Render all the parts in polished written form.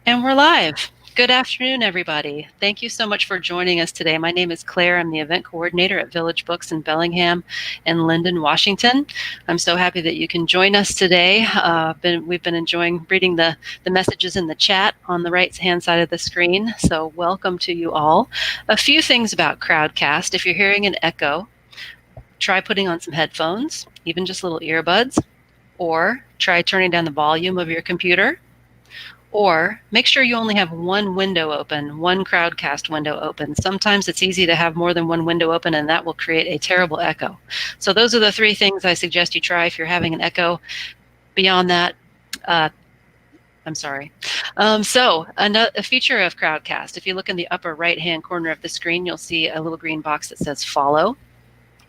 And we're live. Good afternoon, everybody. Thank you so much for joining us today. My name is Claire. I'm the event coordinator at Village Books in Bellingham and Linden, Washington. I'm so happy that you can join us today. We've been enjoying reading the messages in the chat on the right-hand side of the screen, so welcome to you all. A few things about Crowdcast. If you're hearing an echo, try putting on some headphones, even just little earbuds, or try turning down the volume of your computer. Or make sure you only have one window open, one Crowdcast window open. Sometimes it's easy to have more than one window open, and that will create a terrible echo. So those are the three things I suggest you try if you're having an echo. Beyond that, I'm sorry. A feature of Crowdcast, if you look in the upper right-hand corner of the screen, you'll see a little green box that says follow.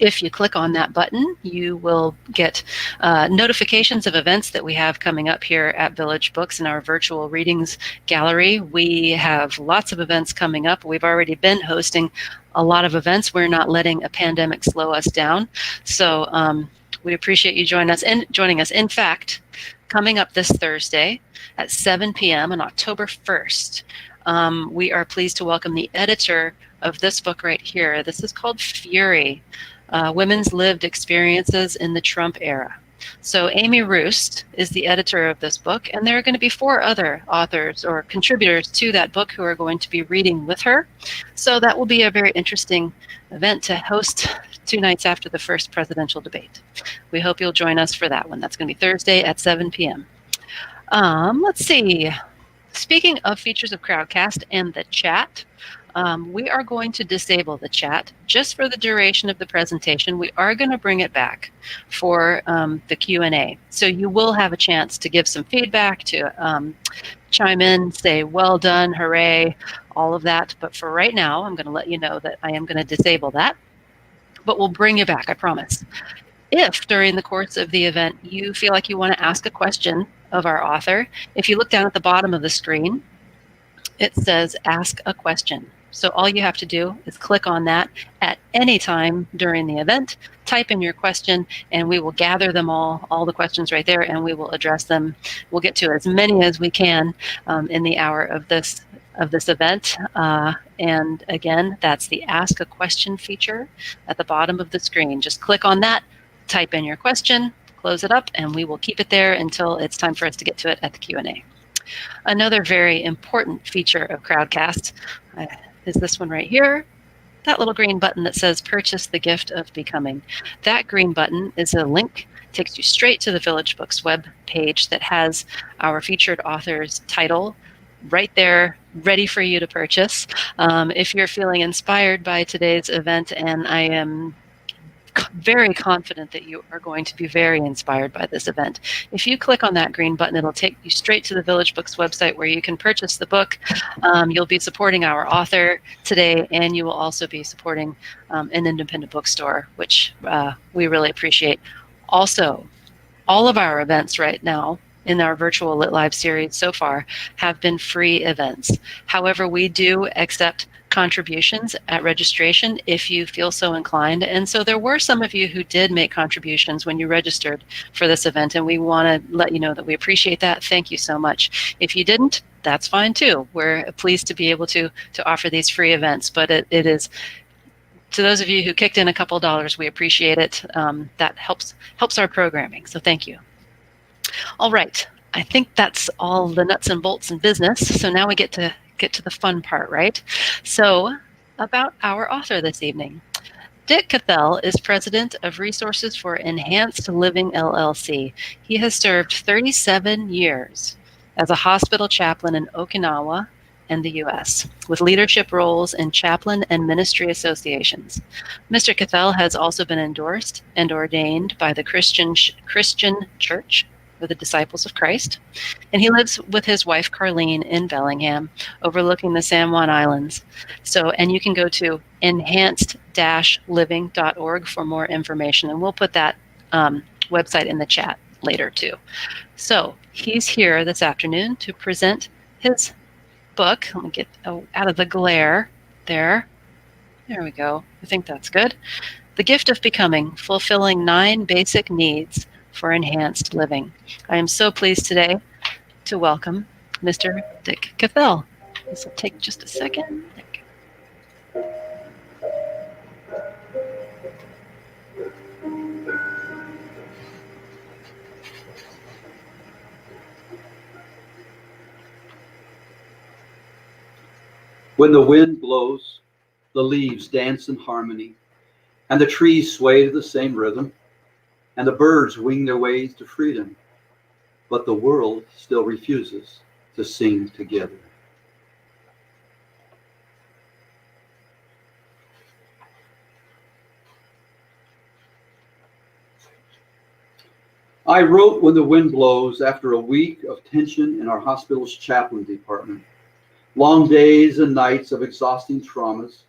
If you click on that button, you will get notifications of events that we have coming up here at Village Books in our virtual readings gallery. We have lots of events coming up. We've already been hosting a lot of events. We're not letting a pandemic slow us down. So we appreciate you joining us. In fact, coming up this Thursday at 7 p.m. on October 1st, we are pleased to welcome the editor of this book right here. This is called Fury. Women's Lived Experiences in the Trump Era. So Amy Roost is the editor of this book, and there are going to be 4 other authors or contributors to that book who are going to be reading with her. So that will be a very interesting event to host 2 nights after the first presidential debate. We hope you'll join us for that one. That's going to be Thursday at 7 p.m. Let's see. Speaking of features of Crowdcast and the chat, we are going to disable the chat just for the duration of the presentation. We are going to bring it back for the Q&A. So you will have a chance to give some feedback, to chime in, say, well done, hooray, all of that. But for right now, I'm going to let you know that I am going to disable that. But we'll bring you back, I promise. If during the course of the event you feel like you want to ask a question of our author, if you look down at the bottom of the screen, it says ask a question. So all you have to do is click on that at any time during the event, type in your question, and we will gather them all the questions right there, and we will address them. We'll get to as many as we can in the hour of this event. And again, that's the Ask a Question feature at the bottom of the screen. Just click on that, type in your question, close it up, and we will keep it there until it's time for us to get to it at the Q&A. Another very important feature of Crowdcast is this one right here, that little green button that says Purchase the Gift of Becoming. That green button is a link, takes you straight to the Village Books web page that has our featured author's title right there, ready for you to purchase. If you're feeling inspired by today's event, and I am very confident that you are going to be very inspired by this event. If you click on that green button, it'll take you straight to the Village Books website where you can purchase the book. You'll be supporting our author today, and you will also be supporting an independent bookstore, which we really appreciate. Also, all of our events right now in our virtual Lit Live series so far have been free events. However, we do accept contributions at registration if you feel so inclined. And so there were some of you who did make contributions when you registered for this event, and we want to let you know that we appreciate that. Thank you so much. If you didn't, that's fine too. We're pleased to be able to offer these free events, but it is, to those of you who kicked in a couple dollars, we appreciate it. That helps our programming, so thank you. All right, I think that's all the nuts and bolts in business. So now we get to the fun part, right? So about our author this evening. Dick Cathell is president of Resources for Enhanced Living LLC. He has served 37 years as a hospital chaplain in Okinawa and the U.S., with leadership roles in chaplain and ministry associations. Mr. Cathell has also been endorsed and ordained by the Christian Church for the Disciples of Christ, and he lives with his wife Carlene in Bellingham, overlooking the San Juan Islands. And you can go to enhanced-living.org for more information, and we'll put that website in the chat later too. So he's here this afternoon to present his book. Let me get out of the glare there. There we go. I think that's good. The Gift of Becoming, Fulfilling 9 Basic Needs for Enhanced Living. I am so pleased today to welcome Mr. Dick Cathell. This will take just a second. When the wind blows, the leaves dance in harmony, and the trees sway to the same rhythm, and the birds wing their way to freedom, but the world still refuses to sing together. I wrote When the Wind Blows after a week of tension in our hospital's chaplain department. Long days and nights of exhausting traumas,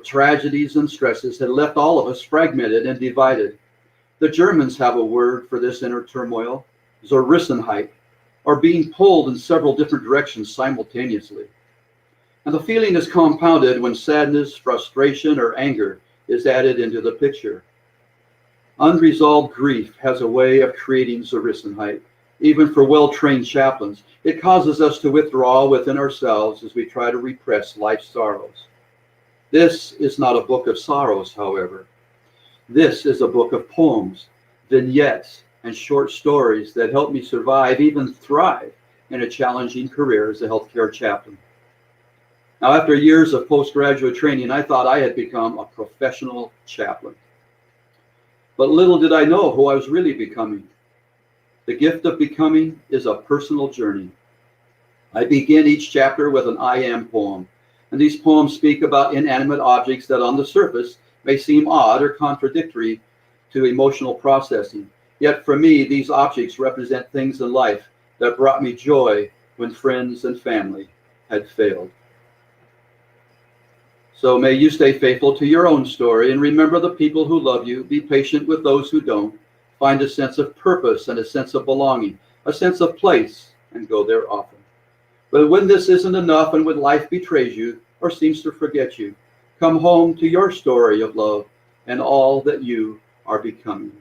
tragedies and stresses had left all of us fragmented and divided. The Germans have a word for this inner turmoil, Zerrissenheit, or being pulled in several different directions simultaneously. And the feeling is compounded when sadness, frustration, or anger is added into the picture. Unresolved grief has a way of creating Zerrissenheit. Even for well-trained chaplains, it causes us to withdraw within ourselves as we try to repress life's sorrows. This is not a book of sorrows, however. This is a book of poems, vignettes, and short stories that help me survive, even thrive, in a challenging career as a healthcare chaplain. Now, after years of postgraduate training, I thought I had become a professional chaplain. But little did I know who I was really becoming. The gift of becoming is a personal journey. I begin each chapter with an I am poem, and these poems speak about inanimate objects that on the surface may seem odd or contradictory to emotional processing. Yet for me, these objects represent things in life that brought me joy when friends and family had failed. So may you stay faithful to your own story and remember the people who love you. Be patient with those who don't. Find a sense of purpose and a sense of belonging, a sense of place, and go there often. But when this isn't enough and when life betrays you or seems to forget you, come home to your story of love and all that you are becoming.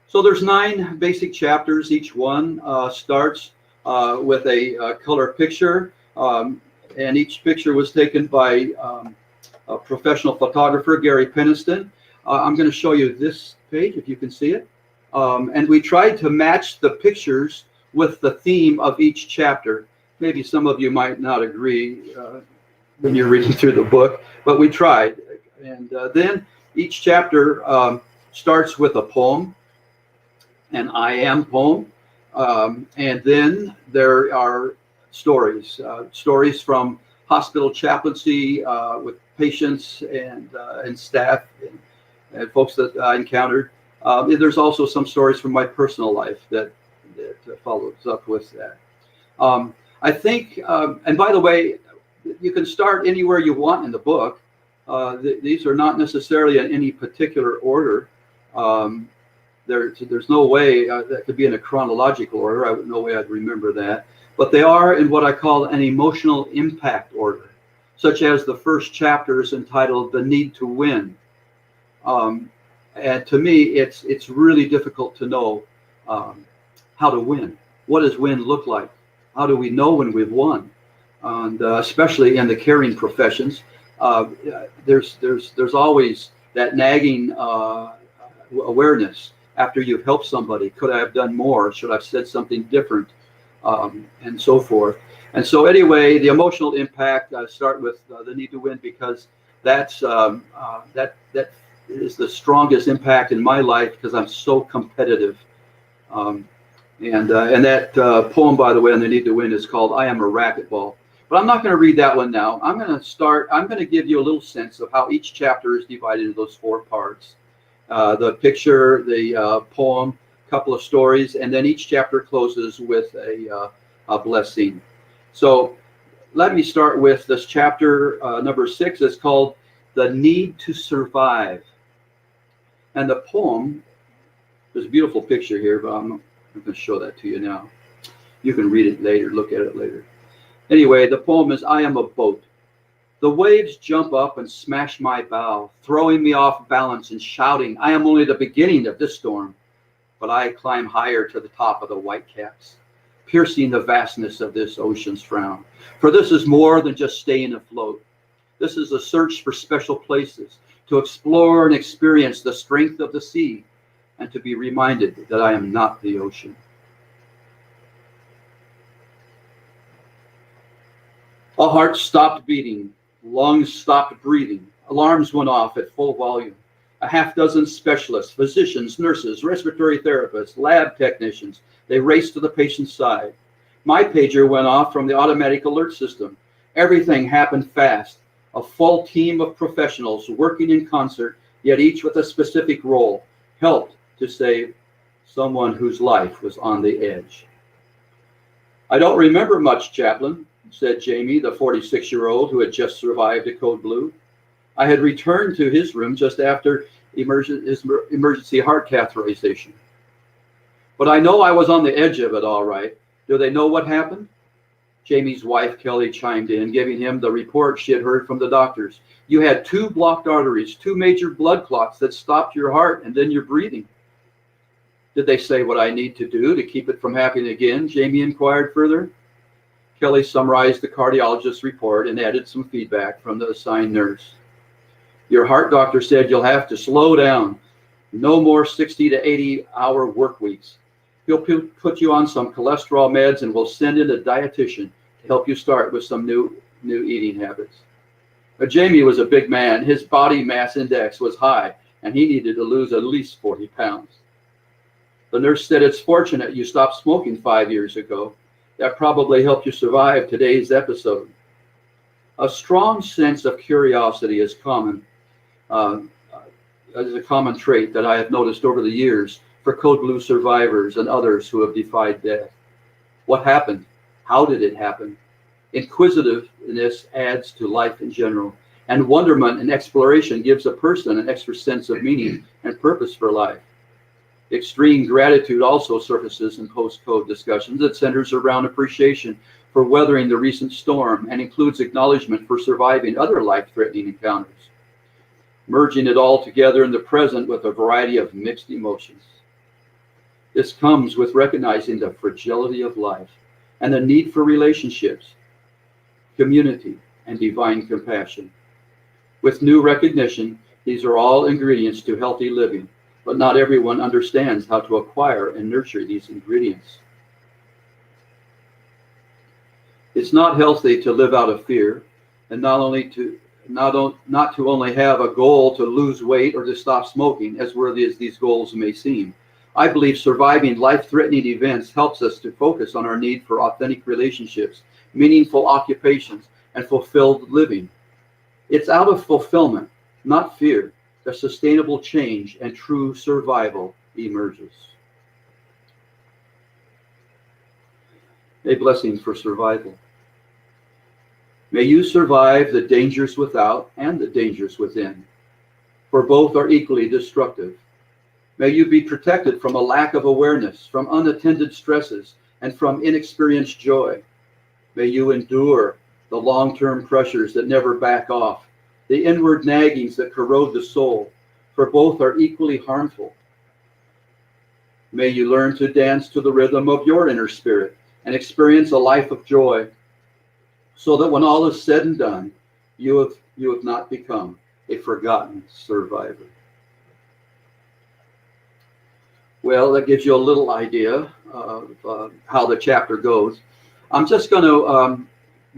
So there's 9 basic chapters. Each one starts with a color picture, and each picture was taken by a professional photographer, Gary Peniston. I'm going to show you this page, if you can see it. And we tried to match the pictures with the theme of each chapter. Maybe some of you might not agree when you're reading through the book, but we tried. And then each chapter starts with a poem, an I am poem, and then there are stories from hospital chaplaincy with patients and staff and folks that I encountered. There's also some stories from my personal life that follows up with that. I think, and by the way, you can start anywhere you want in the book. These are not necessarily in any particular order. There's no way that could be in a chronological order. No way I'd remember that. But they are in what I call an emotional impact order, such as the first chapter is entitled The Need to Win. And to me, it's really difficult to know how to win. What does win look like? How do we know when we've won? And especially in the caring professions, there's always that nagging awareness after you've helped somebody. Could I have done more? Should I have said something different? And so forth. And so anyway, the emotional impact, I start with the need to win because that is the strongest impact in my life because I'm so competitive. And that poem, by the way, on the need to win is called I Am a Racquetball. But I'm not going to read that one now. I'm going to give you a little sense of how each chapter is divided into those 4 parts. The picture, the poem, couple of stories, and then each chapter closes with a blessing. So let me start with this chapter number 6. It's called The Need to Survive. And the poem, there's a beautiful picture here, but I'm going to show that to you now. You can read it later, look at it later. Anyway, the poem is I am a boat. The waves jump up and smash my bow, throwing me off balance and shouting, I am only the beginning of this storm. But I climb higher to the top of the white caps. piercing the vastness of this ocean's frown. For this is more than just staying afloat. This is a search for special places, to explore and experience the strength of the sea, and to be reminded that I am not the ocean. A heart stopped beating, lungs stopped breathing, alarms went off at full volume. A half dozen specialists, physicians, nurses, respiratory therapists, lab technicians, they raced to the patient's side. My pager went off from the automatic alert system. Everything happened fast. A full team of professionals working in concert, yet each with a specific role, helped to save someone whose life was on the edge. I don't remember much, Chaplain, said Jamie, the 46-year-old who had just survived a code blue. I had returned to his room just after his emergency heart catheterization. But I know I was on the edge of it all right. Do they know what happened? Jamie's wife, Kelly, chimed in, giving him the report she had heard from the doctors. You had 2 blocked arteries, 2 major blood clots that stopped your heart and then your breathing. Did they say what I need to do to keep it from happening again? Jamie inquired further. Kelly summarized the cardiologist's report and added some feedback from the assigned nurse. Your heart doctor said you'll have to slow down. No more 60 to 80-hour work weeks. He'll put you on some cholesterol meds and we'll send in a dietitian to help you start with some new eating habits. But Jamie was a big man. His body mass index was high, and he needed to lose at least 40 pounds. The nurse said, it's fortunate you stopped smoking 5 years ago. That probably helped you survive today's episode. A strong sense of curiosity is common. Is a common trait that I have noticed over the years for Code Blue survivors and others who have defied death. What happened? How did it happen? Inquisitiveness adds to life in general, and wonderment and exploration gives a person an extra sense of meaning and purpose for life. Extreme gratitude also surfaces in post-code discussions that centers around appreciation for weathering the recent storm and includes acknowledgement for surviving other life-threatening encounters, merging it all together in the present with a variety of mixed emotions. This comes with recognizing the fragility of life and the need for relationships, community, and divine compassion. With new recognition, these are all ingredients to healthy living, but not everyone understands how to acquire and nurture these ingredients. It's not healthy to live out of fear, and not to only have a goal to lose weight or to stop smoking, as worthy as these goals may seem. I believe surviving life-threatening events helps us to focus on our need for authentic relationships, meaningful occupations, and fulfilled living. It's out of fulfillment, not fear, that sustainable change and true survival emerges. A blessing for survival. May you survive the dangers without and the dangers within, for both are equally destructive. May you be protected from a lack of awareness, from unattended stresses, and from inexperienced joy. May you endure the long-term pressures that never back off, the inward naggings that corrode the soul, for both are equally harmful. May you learn to dance to the rhythm of your inner spirit and experience a life of joy, so that when all is said and done, you have not become a forgotten survivor. Well, that gives you a little idea of how the chapter goes. I'm just going to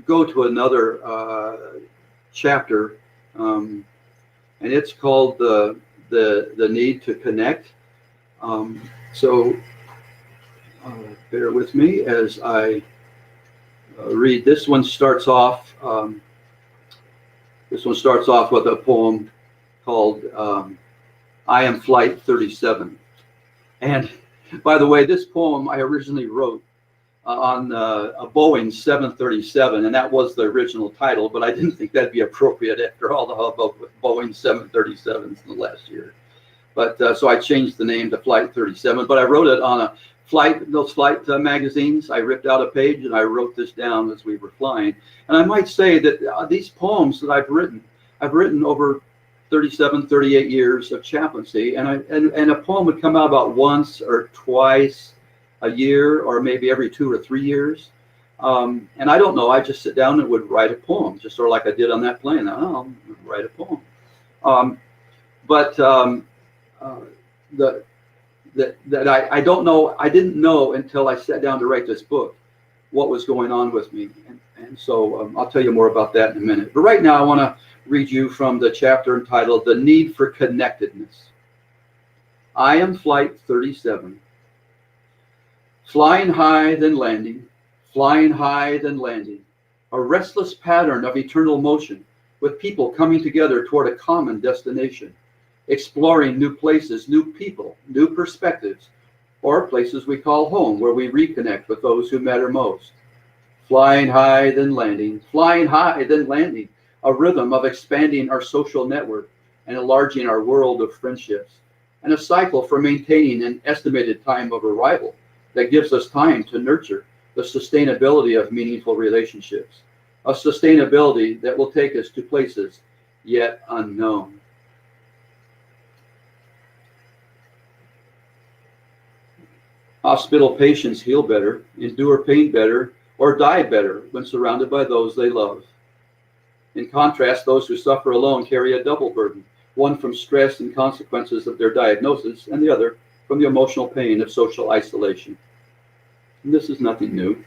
go to another chapter, and it's called the need to connect. So bear with me as I read. This one starts off with a poem called I Am Flight 37. And by the way, this poem I originally wrote on a Boeing 737, and that was the original title, but I didn't think that'd be appropriate after all the hubbub with Boeing 737s in the last year. But so I changed the name to Flight 37, but I wrote it on those flight magazines. I ripped out a page and I wrote this down as we were flying. And I might say that these poems that I've written over 37, 38 years of chaplaincy, and a poem would come out about once or twice a year or maybe every 2 or 3 years. And I don't know, I just sit down and would write a poem, just sort of like I did on that plane. I'll write a poem. I don't know, I didn't know until I sat down to write this book what was going on with me. And so I'll tell you more about that in a minute. But right now I want to read you from the chapter entitled The Need for Connectedness. I am Flight 37. Flying high, then landing, flying high, then landing. A restless pattern of eternal motion with people coming together toward a common destination, exploring new places, new people, new perspectives, or places we call home where we reconnect with those who matter most. Flying high, then landing, flying high, then landing. A rhythm of expanding our social network and enlarging our world of friendships, and a cycle for maintaining an estimated time of arrival that gives us time to nurture the sustainability of meaningful relationships, a sustainability that will take us to places yet unknown. Hospital patients heal better, endure pain better, or die better when surrounded by those they love. In contrast, those who suffer alone carry a double burden, one from stress and consequences of their diagnosis, and the other from the emotional pain of social isolation. And this is nothing new,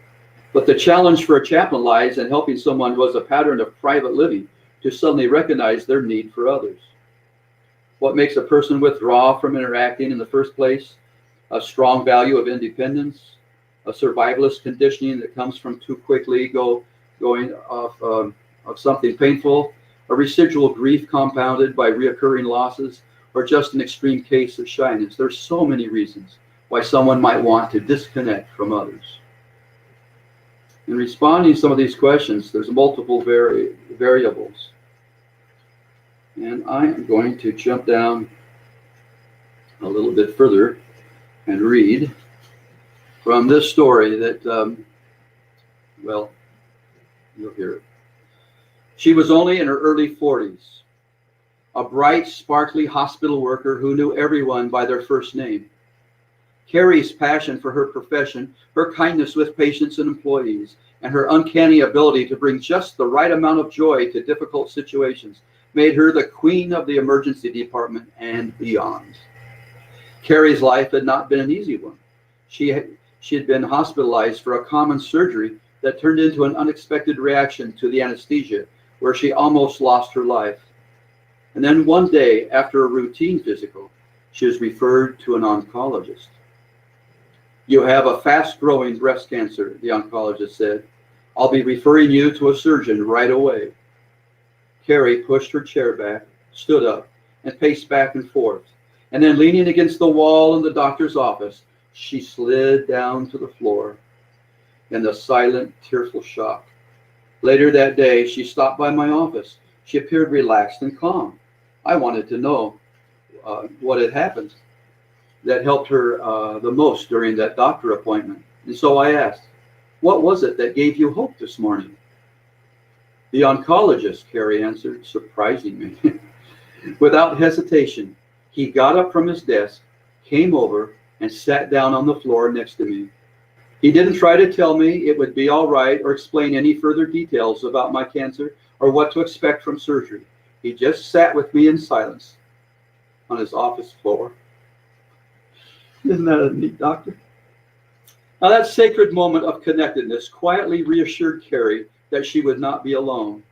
but the challenge for a chaplain lies in helping someone who has a pattern of private living to suddenly recognize their need for others. What makes a person withdraw from interacting in the first place? A strong value of independence, a survivalist conditioning that comes from too quickly going off of something painful, a residual grief compounded by reoccurring losses, or just an extreme case of shyness. There's so many reasons why someone might want to disconnect from others. In responding to some of these questions, there's multiple variables. And I am going to jump down a little bit further and read from this story that, well, you'll hear it. She was only in her early 40s, a bright, sparkly hospital worker who knew everyone by their first name. Carrie's passion for her profession, her kindness with patients and employees, and her uncanny ability to bring just the right amount of joy to difficult situations made her the queen of the emergency department and beyond. Carrie's life had not been an easy one. She had been hospitalized for a common surgery that turned into an unexpected reaction to the anesthesia, where she almost lost her life. And then one day, after a routine physical, she was referred to an oncologist. You have a fast-growing breast cancer, the oncologist said. I'll be referring you to a surgeon right away. Carrie pushed her chair back, stood up, and paced back and forth. And then, leaning against the wall in the doctor's office, she slid down to the floor in the silent, tearful shock. Later that day, she stopped by my office. She appeared relaxed and calm. I wanted to know what had happened that helped her the most during that doctor appointment. And so I asked, what was it that gave you hope this morning? The oncologist, Carrie answered, surprising me. Without hesitation, he got up from his desk, came over, and sat down on the floor next to me. He didn't try to tell me it would be all right or explain any further details about my cancer or what to expect from surgery. He just sat with me in silence on his office floor. Isn't that a neat doctor? Now, that sacred moment of connectedness quietly reassured Carrie that she would not be alone.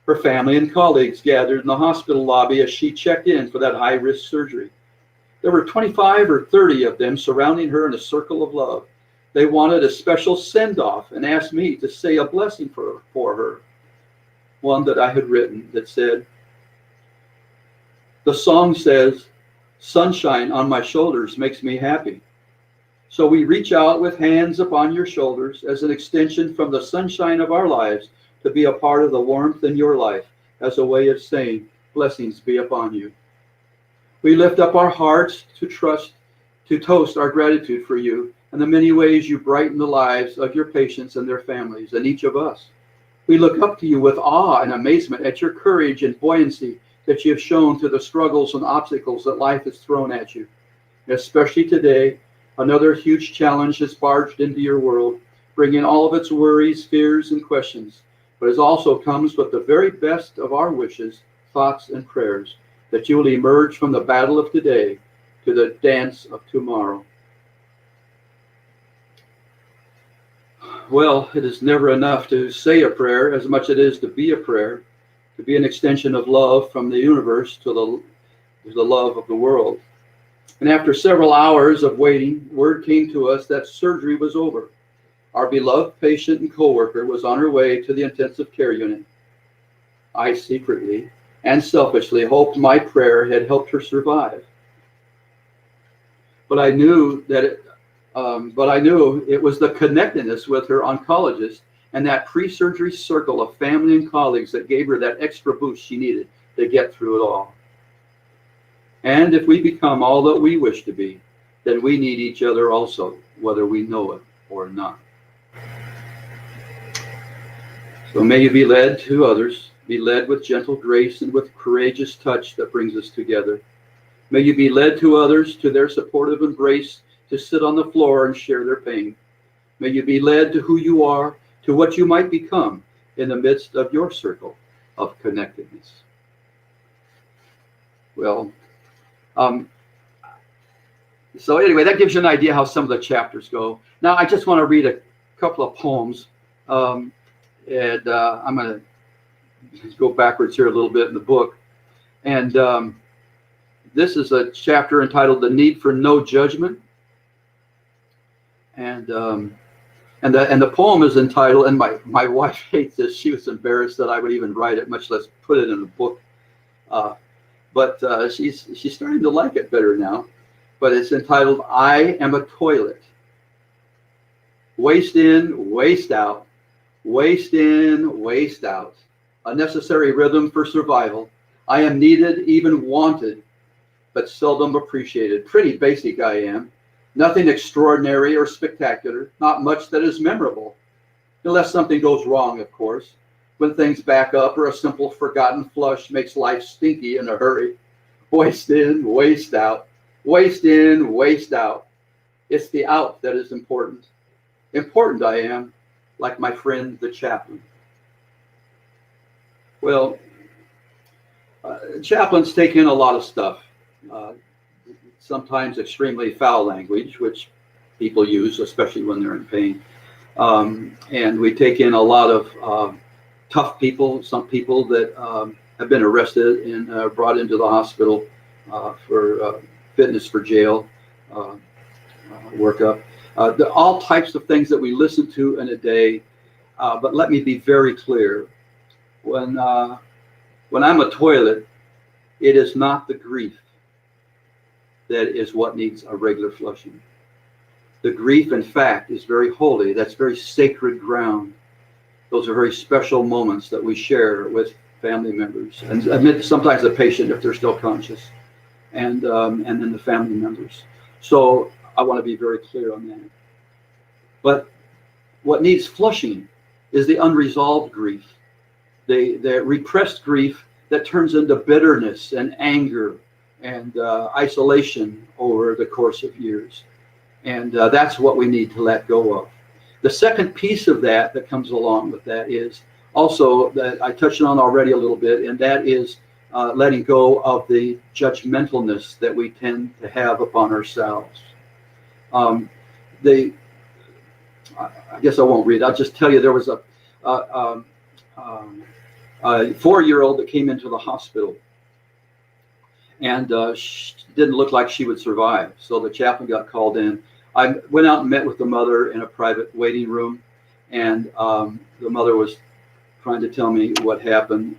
Her family and colleagues gathered in the hospital lobby as she checked in for that high-risk surgery. There were 25 or 30 of them surrounding her in a circle of love. They wanted a special send-off and asked me to say a blessing for her, one that I had written that said, the song says, sunshine on my shoulders makes me happy. So we reach out with hands upon your shoulders as an extension from the sunshine of our lives to be a part of the warmth in your life as a way of saying, blessings be upon you. We lift up our hearts to toast our gratitude for you and the many ways you brighten the lives of your patients and their families and each of us. We look up to you with awe and amazement at your courage and buoyancy that you have shown through the struggles and obstacles that life has thrown at you. Especially today, Another huge challenge has barged into your world, bringing all of its worries, fears, and questions, but it also comes with the very best of our wishes, thoughts, and prayers, that you will emerge from the battle of today to the dance of tomorrow. Well, it is never enough to say a prayer as much as it is to be a prayer, to be an extension of love from the universe to the love of the world. And after several hours of waiting, word came to us that surgery was over. Our beloved patient and coworker was on her way to the intensive care unit. I secretly and selfishly hoped my prayer had helped her survive. But I knew it was the connectedness with her oncologist and that pre-surgery circle of family and colleagues that gave her that extra boost she needed to get through it all. And if we become all that we wish to be, then we need each other also, whether we know it or not. So may you be led to others, be led with gentle grace and with courageous touch that brings us together. May you be led to others, to their supportive embrace, to sit on the floor and share their pain. May you be led to who you are, to what you might become in the midst of your circle of connectedness. Well, so anyway, that gives you an idea how some of the chapters go. Now, I just want to read a couple of poems, and I'm going to go backwards here a little bit in the book. And this is a chapter entitled "The Need for No Judgment," and the poem is entitled. And my wife hates this. She was embarrassed that I would even write it, much less put it in a book. But she's starting to like it better now. But it's entitled, "I Am a Toilet. Waste in, waste out. Waste in, waste out. A necessary rhythm for survival. I am needed, even wanted, but seldom appreciated. Pretty basic I am. Nothing extraordinary or spectacular. Not much that is memorable. Unless something goes wrong, of course. When things back up or a simple forgotten flush makes life stinky in a hurry. Waste in, waste out. Waste in, waste out. It's the out that is important. Important I am, like my friend the chaplain." Well, chaplains take in a lot of stuff. Sometimes extremely foul language, which people use, especially when they're in pain. And we take in a lot of tough people, some people that have been arrested and brought into the hospital for fitness for jail workup. All types of things that we listen to in a day. But let me be very clear. When I'm a toilet, it is not the grief that is what needs a regular flushing. The grief, in fact, is very holy. That's very sacred ground. Those are very special moments that we share with family members, and sometimes the patient if they're still conscious, and then the family members. So I want to be very clear on that. But what needs flushing is the unresolved grief, the repressed grief that turns into bitterness and anger and isolation over the course of years. And that's what we need to let go of. The second piece of that comes along with that is also that I touched on already a little bit, and that is letting go of the judgmentalness that we tend to have upon ourselves. I guess I won't read. I'll just tell you there was a 4-year-old that came into the hospital, and she didn't look like she would survive. So the chaplain got called in. I went out and met with the mother in a private waiting room, and the mother was trying to tell me what happened.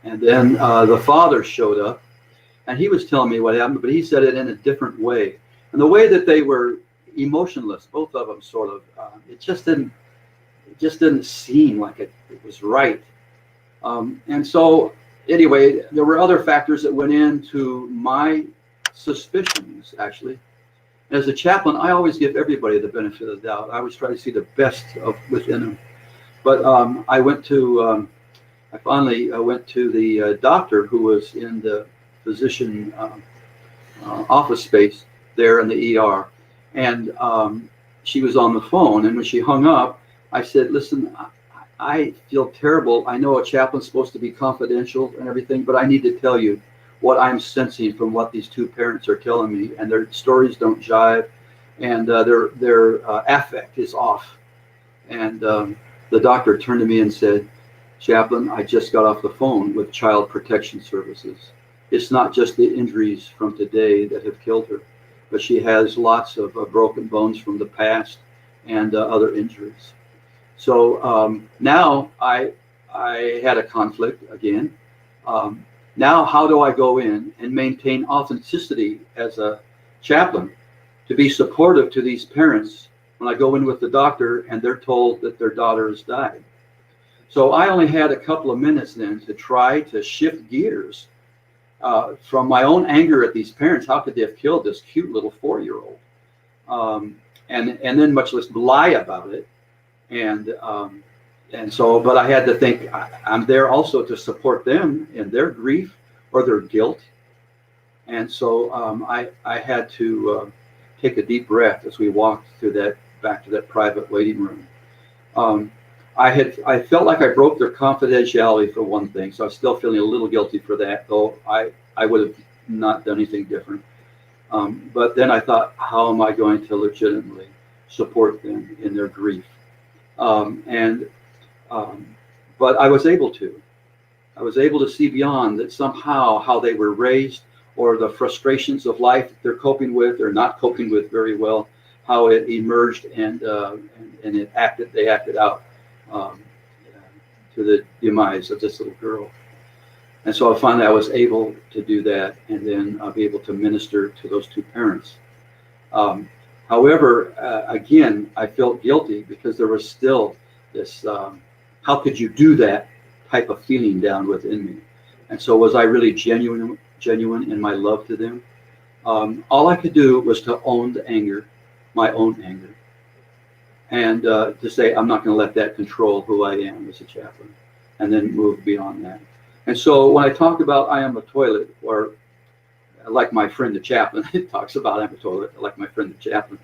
And then the father showed up, and he was telling me what happened, but he said it in a different way. And the way that they were emotionless, both of them sort of, it just didn't seem like it was right. And so anyway, there were other factors that went into my suspicions, actually. As a chaplain, I always give everybody the benefit of the doubt. I always try to see the best within them. But I finally went to the doctor who was in the physician office space there in the ER. And she was on the phone, and when she hung up, I said, listen, I feel terrible. I know a chaplain's supposed to be confidential and everything, but I need to tell you what I'm sensing from what these two parents are telling me, and their stories don't jive, and their affect is off. And the doctor turned to me and said, Chaplain, I just got off the phone with Child Protection Services. It's not just the injuries from today that have killed her, but she has lots of broken bones from the past and other injuries. So now I had a conflict again. Now how do I go in and maintain authenticity as a chaplain to be supportive to these parents when I go in with the doctor and they're told that their daughter has died? So I only had a couple of minutes then to try to shift gears from my own anger at these parents. How could they have killed this cute little 4-year-old? And then much less lie about it. And so, but I had to think, I'm there also to support them in their grief or their guilt. And so I had to take a deep breath as we walked through back to that private waiting room. I felt like I broke their confidentiality for one thing, so I'm still feeling a little guilty for that, though I would have not done anything different. But then I thought, how am I going to legitimately support them in their grief? But I was able to. I was able to see beyond that somehow how they were raised or the frustrations of life that they're coping with or not coping with very well, how it emerged and they acted out to the demise of this little girl. And so finally I was able to do that and then I'll be able to minister to those two parents. However, again, I felt guilty because there was still this, how could you do that type of feeling down within me? And so was I really genuine in my love to them? All I could do was to own the anger, my own anger, and to say, I'm not going to let that control who I am as a chaplain, and then move beyond that. And so when I talk about I am a toilet, or like my friend the chaplain, it talks about I'm a toilet, like my friend the chaplain.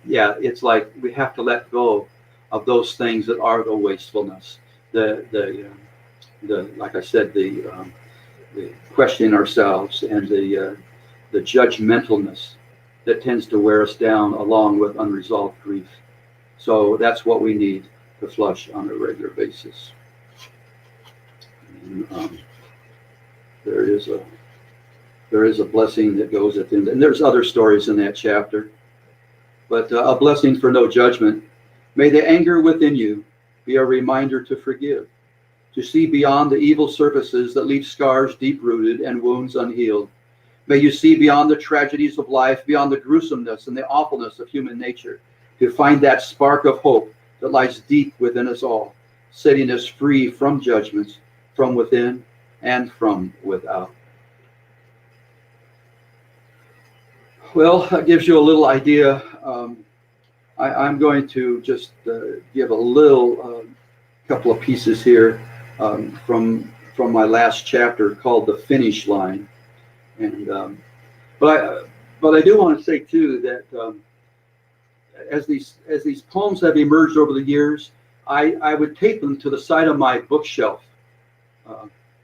Yeah, it's like we have to let go of those things that are the wastefulness, the like I said, the questioning ourselves and the judgmentalness that tends to wear us down along with unresolved grief. So that's what we need to flush on a regular basis. And, there is a blessing that goes at the end, and there's other stories in that chapter. But a blessing for no judgment. May the anger within you be a reminder to forgive, to see beyond the evil surfaces that leave scars deep-rooted and wounds unhealed. May you see beyond the tragedies of life, beyond the gruesomeness and the awfulness of human nature, to find that spark of hope that lies deep within us all, setting us free from judgments, from within and from without. Well, that gives you a little idea. I'm going to just give a little couple of pieces here from my last chapter called The Finish Line. And but I do want to say too that as these poems have emerged over the years, I would tape them to the side of my bookshelf.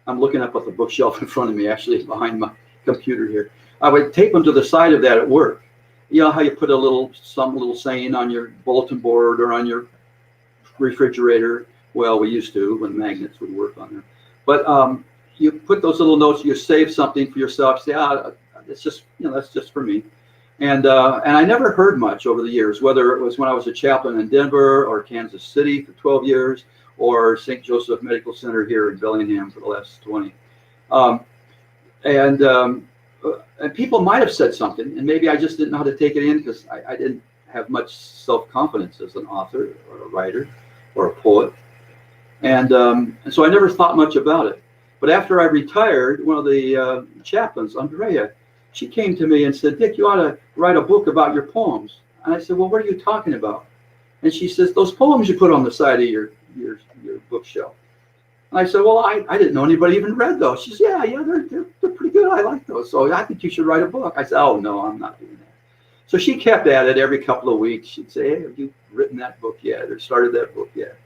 I'm looking up at the bookshelf in front of me, actually behind my computer here. I would tape them to the side of that at work. You know how you put some little saying on your bulletin board or on your refrigerator? Well, we used to when magnets would work on there. But you put those little notes, you save something for yourself, say, it's just, that's just for me. And I never heard much over the years, whether it was when I was a chaplain in Denver or Kansas City for 12 years, or St. Joseph Medical Center here in Bellingham for the last 20. And people might have said something, and maybe I just didn't know how to take it in because I didn't have much self-confidence as an author or a writer or a poet. And so I never thought much about it. But after I retired, one of the chaplains, Andrea, she came to me and said, Dick, you ought to write a book about your poems. And I said, well, what are you talking about? And she says, those poems you put on the side of your bookshelf. And I said, well, I didn't know anybody even read those. She said, yeah, they're pretty good. I like those. So I think you should write a book. I said, oh, no, I'm not doing that. So she kept at it every couple of weeks. She'd say, hey, have you written that book yet, or started that book yet?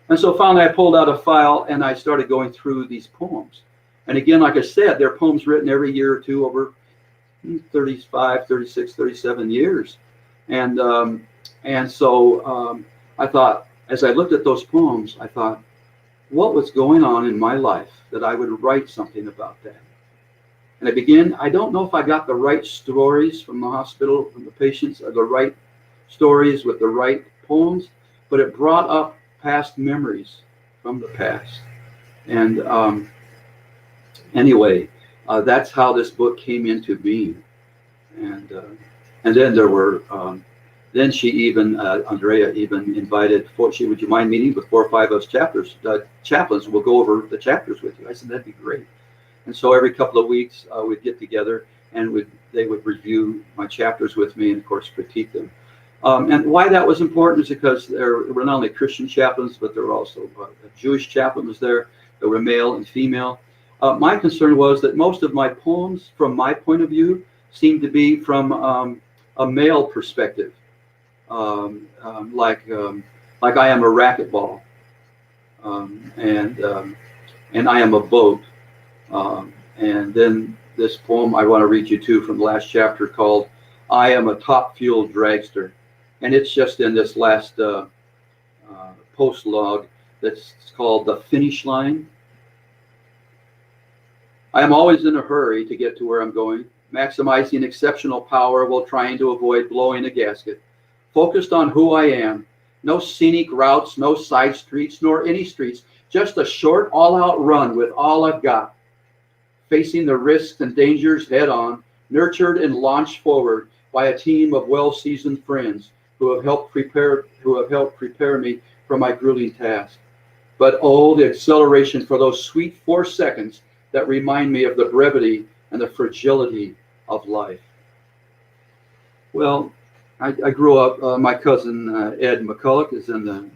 And so finally I pulled out a file and I started going through these poems. And again, like I said, they're poems written every year or two over 35, 36, 37 years. And so I thought, as I looked at those poems, I thought, what was going on in my life that I would write something about that? And I don't know if I got the right stories from the hospital, from the patients, or the right stories with the right poems, but it brought up past memories from the past. And anyway, that's how this book came into being. And then there were, then she even, Andrea even invited, would you mind meeting with 4 or 5 of us chaplains? We'll go over the chapters with you. I said, that'd be great. And so every couple of weeks we'd get together and they would review my chapters with me and of course critique them. And why that was important is because there were not only Christian chaplains, but there were also a Jewish chaplain was there. There were male and female. My concern was that most of my poems, from my point of view, seemed to be from a male perspective, like I am a racquetball, and I am a boat. And then this poem I want to read you too from the last chapter called I Am a Top Fuel Dragster. And it's just in this last post log that's called The Finish Line. I am always in a hurry to get to where I'm going, maximizing exceptional power while trying to avoid blowing a gasket. Focused on who I am. No scenic routes, no side streets, nor any streets. Just a short, all-out run with all I've got. Facing the risks and dangers head on, nurtured and launched forward by a team of well-seasoned friends who have helped prepare me for my grueling task. But oh, the acceleration for those sweet 4 seconds that remind me of the brevity and the fragility of life. Well, I grew up, my cousin Ed McCulloch is in the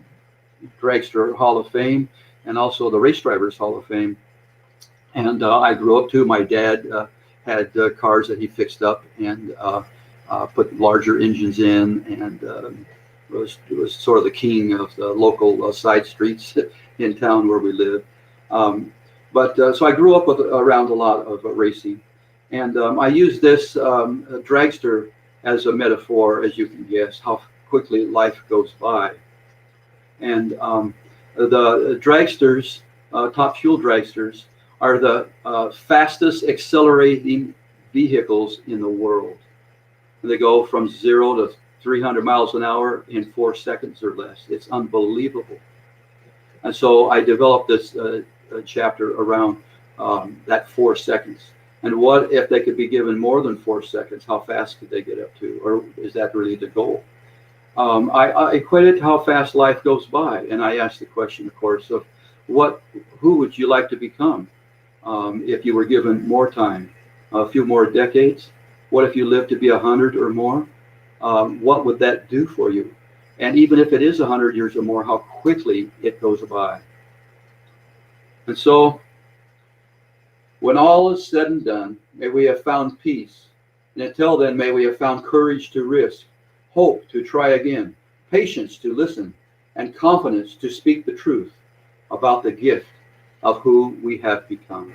Dragster Hall of Fame and also the Race Drivers Hall of Fame. And I grew up too. My dad had cars that he fixed up and put larger engines in, and was sort of the king of the local side streets in town where we live. So I grew up around a lot of racing, and I use this dragster as a metaphor, as you can guess, how quickly life goes by. And the dragsters, top fuel dragsters, are the fastest accelerating vehicles in the world. They go from 0 to 300 miles an hour in 4 seconds or less. It's unbelievable. And so I developed this chapter around that 4 seconds. And what if they could be given more than 4 seconds? How fast could they get up to? Or is that really the goal? I equate it to how fast life goes by. And I asked the question, of course, of who would you like to become if you were given more time, a few more decades? What if you lived to be 100 or more? What would that do for you? And even if it is 100 years or more, how quickly it goes by. And so, when all is said and done, may we have found peace. And until then, may we have found courage to risk, hope to try again, patience to listen, and confidence to speak the truth about the gift of who we have become.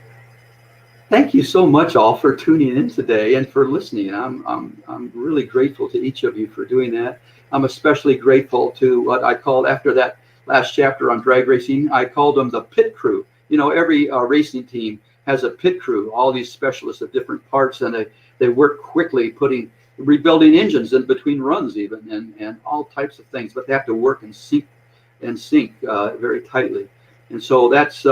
Thank you so much all for tuning in today and for listening. I'm really grateful to each of you for doing that. I'm especially grateful to what I called, after that last chapter on drag racing, I called them the pit crew. You know, every racing team has a pit crew, all these specialists of different parts, and they work quickly rebuilding engines in between runs even, and all types of things, but they have to work and sync very tightly. And so that's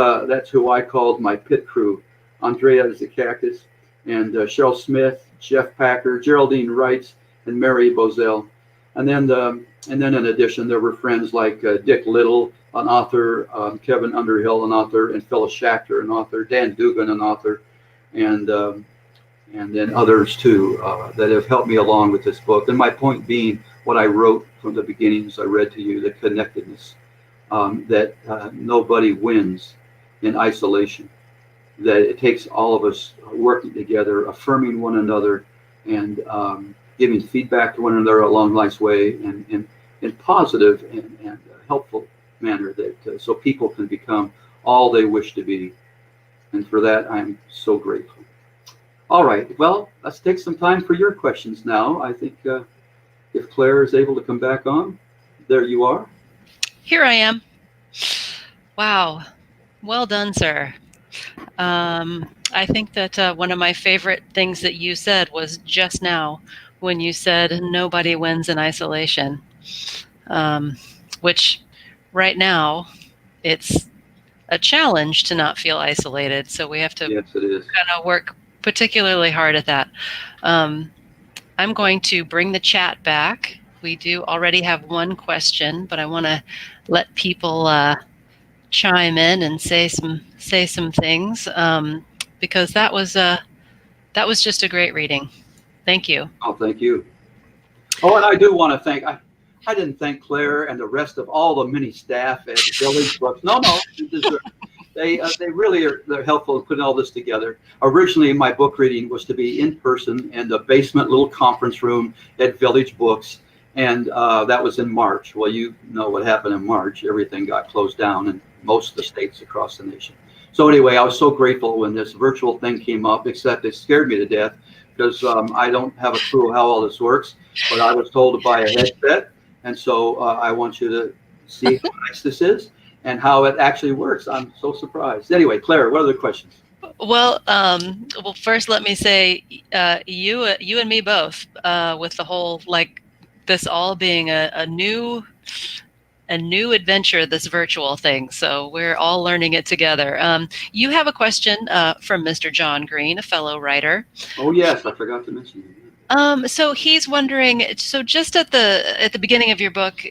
who I called my pit crew. Andrea is the Cactus, and Cheryl Smith, Jeff Packer, Geraldine Wrights, and Mary Bozell. And then in addition, there were friends like Dick Little, an author, Kevin Underhill, an author, and Phyllis Schachter, an author, Dan Dugan, an author, and then others too that have helped me along with this book. And my point being, what I wrote from the beginning, as I read to you, the connectedness, that nobody wins in isolation, that it takes all of us working together, affirming one another, and giving feedback to one another along life's way, and in positive and helpful manner, that so people can become all they wish to be. And for that, I'm so grateful. All right, well, let's take some time for your questions now. I think if Claire is able to come back on, there you are. Here I am. Wow. Well done, sir. I think that one of my favorite things that you said was just now when you said nobody wins in isolation, which right now it's a challenge to not feel isolated. So we have to Yes, it is. kind of work particularly hard at that. I'm going to bring the chat back. We do already have one question, but I want to let people chime in and say some things, because that was just a great reading. Thank you. Oh, thank you. Oh, and I do want to thank, I didn't thank Claire and the rest of all the many staff at Village Books. No, they really they're helpful in putting all this together. Originally, my book reading was to be in person in the basement little conference room at Village Books, and that was in March. Well, you know what happened in March. Everything got closed down in most of the states across the nation. So anyway, I was so grateful when this virtual thing came up, except it scared me to death because I don't have a clue how all this works, but I was told to buy a headset. And so I want you to see how nice this is and how it actually works. I'm so surprised. Anyway, Claire, what are the questions? Well, first let me say, you and me both, with the whole, like, this all being a new adventure, this virtual thing. So we're all learning it together. You have a question from Mr. John Green, a fellow writer. Oh yes, I forgot to mention it. So he's wondering. So just at the beginning of your book,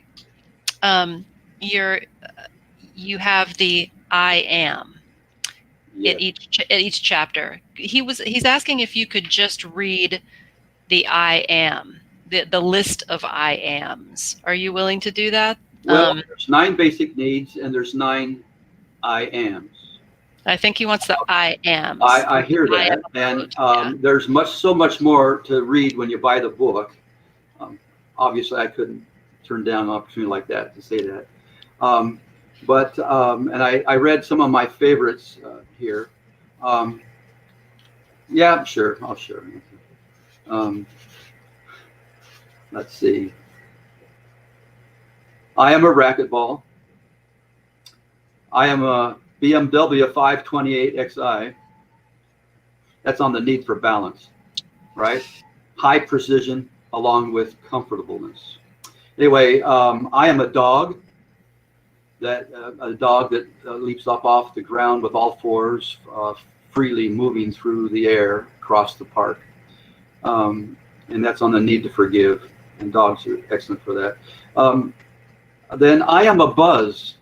you have the I am Yes. at each chapter. He's asking if you could just read the I am, the list of I ams. Are you willing to do that? Well, there's 9 basic needs and there's 9 I ams. I think he wants the I ams. I hear that, and there's so much more to read when you buy the book. Obviously, I couldn't turn down an opportunity like that to say that. But I read some of my favorites here. Yeah, sure, I'll share. Let's see. I am a racquetball. I am a BMW 528xi. That's on the need for balance, right? High precision along with comfortableness. Anyway, I am a dog. A dog that leaps up off the ground with all fours, freely moving through the air across the park. And that's on the need to forgive. And dogs are excellent for that. Then I am a buzz.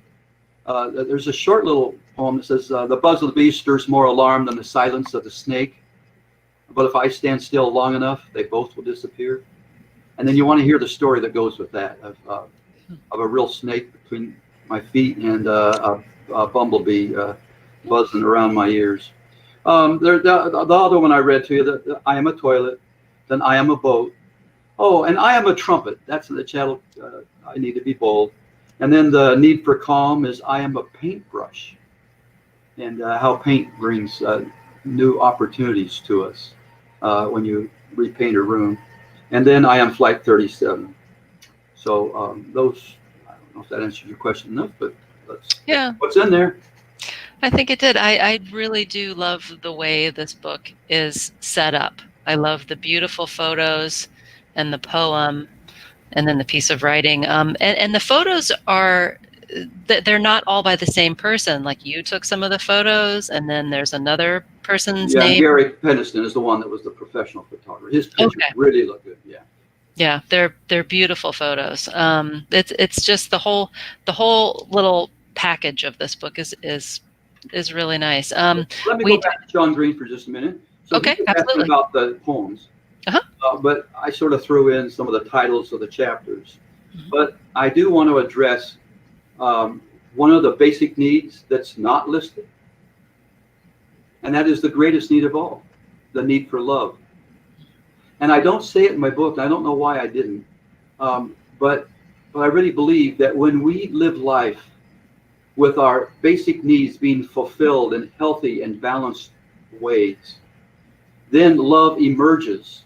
There's a short little poem that says, the buzz of the bee stirs more alarm than the silence of the snake. But if I stand still long enough, they both will disappear. And then you want to hear the story that goes with that of a real snake between my feet and a bumblebee buzzing around my ears. The other one I read to you, that I am a toilet, then I am a boat. Oh, and I am a trumpet. That's in the channel. I need to be bold. And then the need for calm is I am a paintbrush, and how paint brings new opportunities to us when you repaint a room. And then I am Flight 37. So those, I don't know if that answers your question enough, but what's in there? I think it did. I really do love the way this book is set up. I love the beautiful photos and the poem and then the piece of writing. And the photos they're not all by the same person. Like, you took some of the photos and then there's another person's name. Yeah, Gary Peniston is the one that was the professional photographer. His pictures really look good, yeah. Yeah, they're beautiful photos. It's just the whole little package of this book is really nice. Let me go back to John Green for just a minute. So okay, absolutely. About the poems, but I sort of threw in some of the titles of the chapters. Mm-hmm. But I do want to address one of the basic needs that's not listed, and that is the greatest need of all, the need for love. And I don't say it in my book. I don't know why I didn't. But I really believe that when we live life with our basic needs being fulfilled in healthy and balanced ways, then love emerges.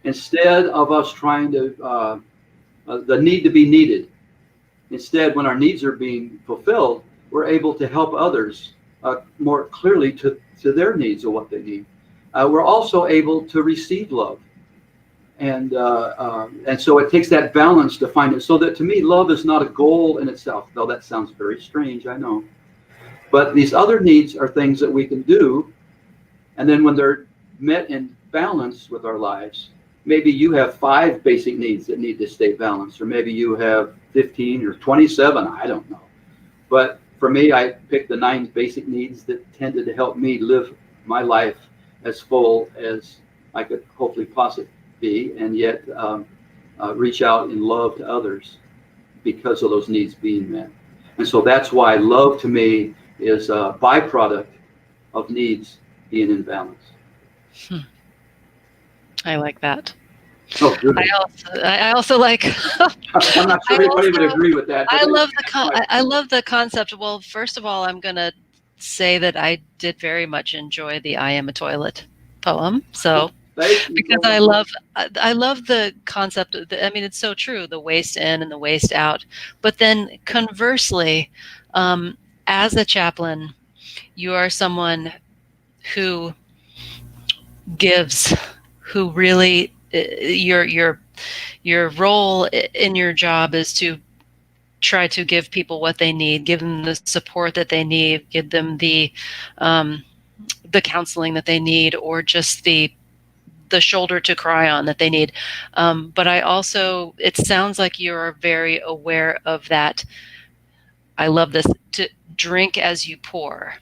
Instead of us trying to, the need to be needed, instead, when our needs are being fulfilled, we're able to help others more clearly to their needs or what they need. We're also able to receive love. And so it takes that balance to find it. So that to me, love is not a goal in itself, though that sounds very strange, I know. But these other needs are things that we can do. And then when they're met in balance with our lives, maybe you have 5 basic needs that need to stay balanced, or maybe you have 15 or 27, I don't know. But for me, I picked the 9 basic needs that tended to help me live my life as full as I could hopefully possibly be, and yet reach out in love to others because of those needs being met. And so that's why love to me is a byproduct of needs being in balance. I like that. Oh, good. I also like. I'm not sure anybody would agree with that. I love the concept. Well, first of all, I'm going to say that I did very much enjoy the "I Am a Toilet" poem. So because I love the concept. I mean, it's so true. The waste in and the waste out. But then conversely, as a chaplain, you are someone who gives, who really your role in your job is to try to give people what they need, give them the support that they need, give them the counseling that they need, or just the shoulder to cry on that they need. But I also, it sounds like you're very aware of that. I love this, to drink as you pour.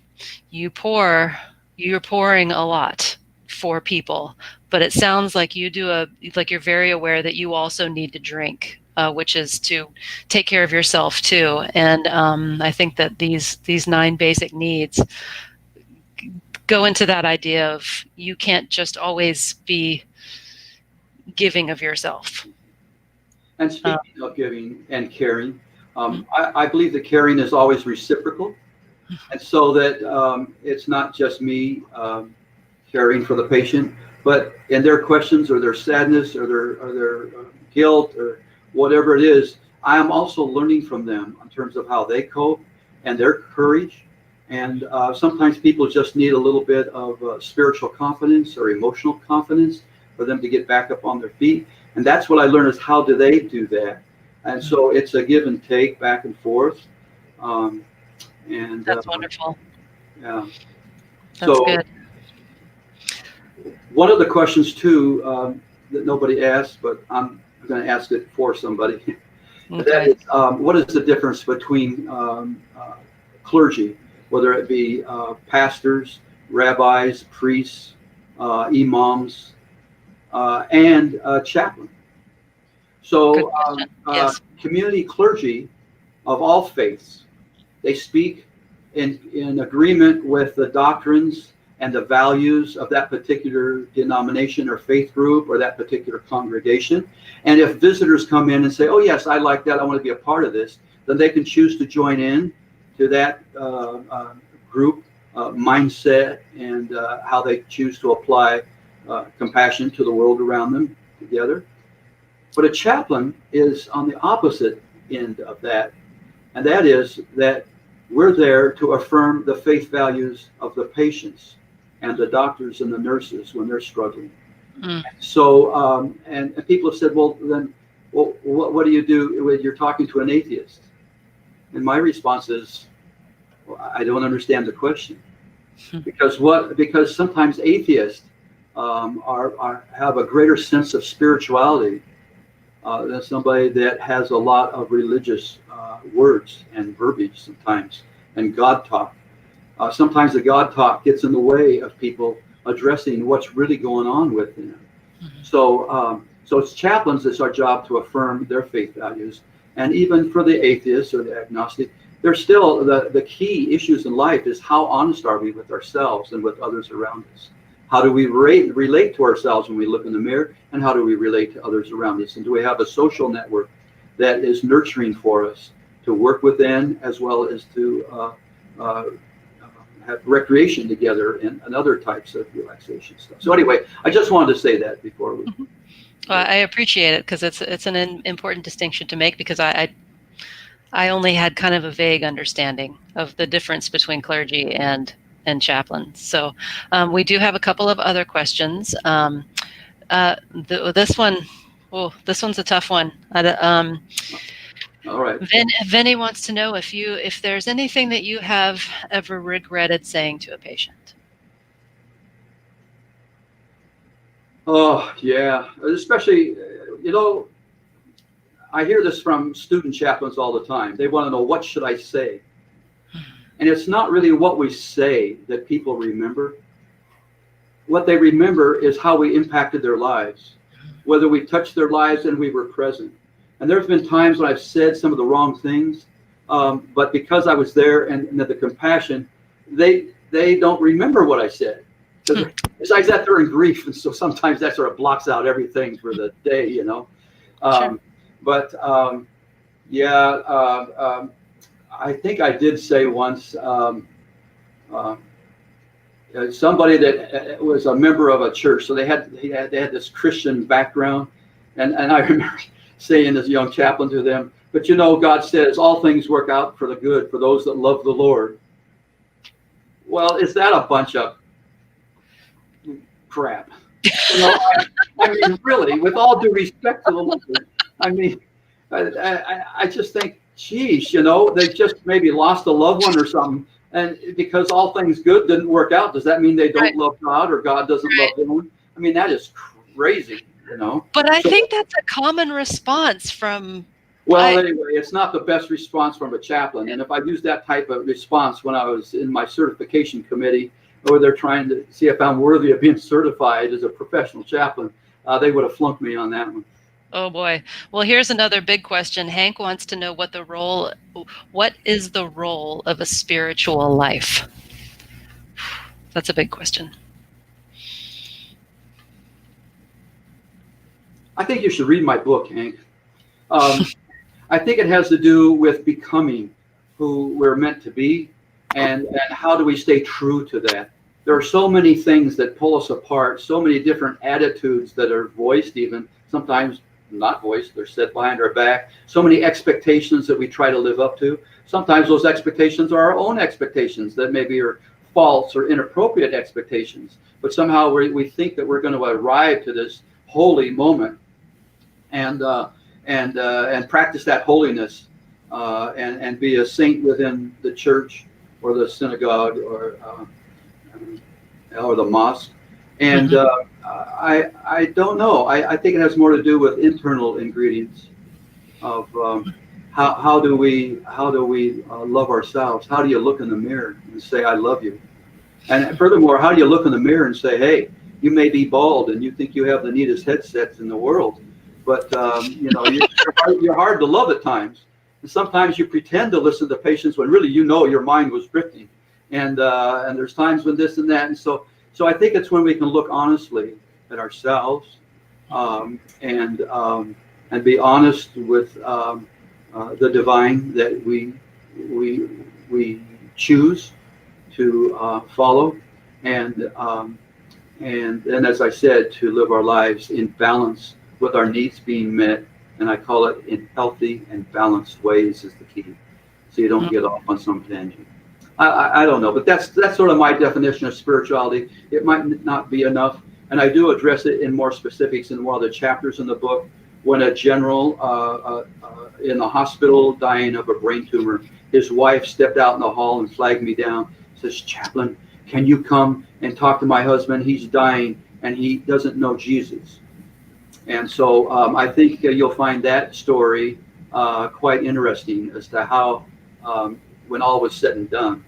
You're pouring a lot for people, but it sounds like you're very aware that you also need to drink, which is to take care of yourself too. And I think that these 9 basic needs go into that idea of you can't just always be giving of yourself. And speaking of giving and caring, I believe that caring is always reciprocal. And so that it's not just me caring for the patient, but in their questions or their sadness or their guilt or whatever it is, I am also learning from them in terms of how they cope and their courage. And sometimes people just need a little bit of spiritual confidence or emotional confidence for them to get back up on their feet. And that's what I learned, is how do they do that? And so it's a give and take, back and forth. And that's wonderful. Yeah. That's good. One of the questions too that nobody asked, but I'm going to ask it for somebody. Okay. That is, what is the difference between clergy, whether it be pastors, rabbis, priests, imams, and chaplain? So yes. Community clergy of all faiths, they speak in agreement with the doctrines and the values of that particular denomination or faith group or that particular congregation. And if visitors come in and say, oh yes, I like that, I want to be a part of this, then they can choose to join in to that group mindset and how they choose to apply compassion to the world around them together. But a chaplain is on the opposite end of that. And that is that we're there to affirm the faith values of the patients and the doctors and the nurses when they're struggling. So, and people have said, well, what do you do when you're talking to an atheist? And my response is, well, I don't understand the question. Because sometimes atheists have a greater sense of spirituality than somebody that has a lot of religious words and verbiage sometimes, and God talk. Sometimes the God talk gets in the way of people addressing what's really going on with them. So it's chaplains, it's our job to affirm their faith values. And even for the atheist or the agnostic, there's still the key issues in life is how honest are we with ourselves and with others around us. How do we relate to ourselves when we look in the mirror, and how do we relate to others around us? And do we have a social network that is nurturing for us to work within, as well as to have recreation together and other types of relaxation stuff? So anyway, I just wanted to say that before we. Well, I appreciate it, because it's an important distinction to make, because I only had kind of a vague understanding of the difference between clergy and chaplains. So we do have a couple of other questions. This one's a tough one. All right. Vinny wants to know if there's anything that you have ever regretted saying to a patient. Oh, yeah. Especially, I hear this from student chaplains all the time. They want to know, what should I say? And it's not really what we say that people remember. What they remember is how we impacted their lives, whether we touched their lives and we were present. And there's been times when I've said some of the wrong things, but because I was there and the compassion, they don't remember what I said. Because I sat there in grief, and so sometimes that sort of blocks out everything for the day, Sure. But I think I did say once, somebody that was a member of a church, so they had this Christian background, and I remember saying as a young chaplain to them, but God says all things work out for the good for those that love the Lord. Well, is that a bunch of crap? I mean, really, with all due respect to the Lord, I mean, I just think, geez, they just maybe lost a loved one or something, and because all things good didn't work out, does that mean they don't love God, or God doesn't love them? I mean, that is crazy, But I think that's a common response from. Well, anyway, it's not the best response from a chaplain, and if I used that type of response when I was in my certification committee, or they're trying to see if I'm worthy of being certified as a professional chaplain, they would have flunked me on that one. Oh boy. Well, here's another big question. Hank wants to know what is the role of a spiritual life? That's a big question. I think you should read my book, Hank. I think it has to do with becoming who we're meant to be, and how do we stay true to that. There are so many things that pull us apart, so many different attitudes that are voiced, even sometimes not voiced, they're said behind our back, so many expectations that we try to live up to. Sometimes those expectations are our own expectations that maybe are false or inappropriate expectations, but somehow we think that we're going to arrive to this holy moment and practice that holiness and be a saint within the church or the synagogue or the mosque. And I don't know. I think it has more to do with internal ingredients of how do we love ourselves? How do you look in the mirror and say, I love you? And furthermore, how do you look in the mirror and say, hey, you may be bald and you think you have the neatest headsets in the world, but you're hard to love at times. And sometimes you pretend to listen to patients when really your mind was drifting. And there's times when this and that. And so I think it's when we can look honestly at ourselves and be honest with the divine that we choose to follow, and as I said, to live our lives in balance with our needs being met. And I call it in healthy and balanced ways is the key, so you don't get off on some tangent. I don't know, but that's sort of my definition of spirituality. It might not be enough, and I do address it in more specifics in one of the chapters in the book. When a general in the hospital dying of a brain tumor, his wife stepped out in the hall and flagged me down, says, Chaplain, can you come and talk to my husband? He's dying and he doesn't know Jesus. And so I think you'll find that story quite interesting as to how, when all was said and done,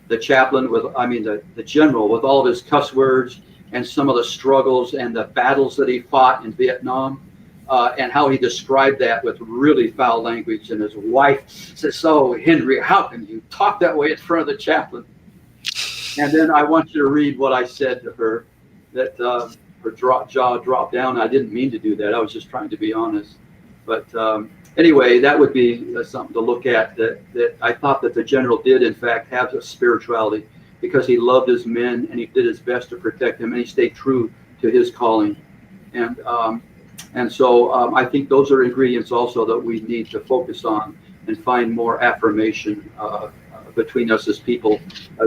the chaplain the general with all of his cuss words and some of the struggles and the battles that he fought in Vietnam, and how he described that with really foul language. And his wife says, so Henry, how can you talk that way in front of the chaplain? And then I want you to read what I said to her. that her jaw dropped down. I didn't mean to do that. I was just trying to be honest. But anyway, that would be something to look at. That I thought that the general did, in fact, have a spirituality because he loved his men and he did his best to protect them and he stayed true to his calling. And so I think those are ingredients also that we need to focus on and find more affirmation between us as people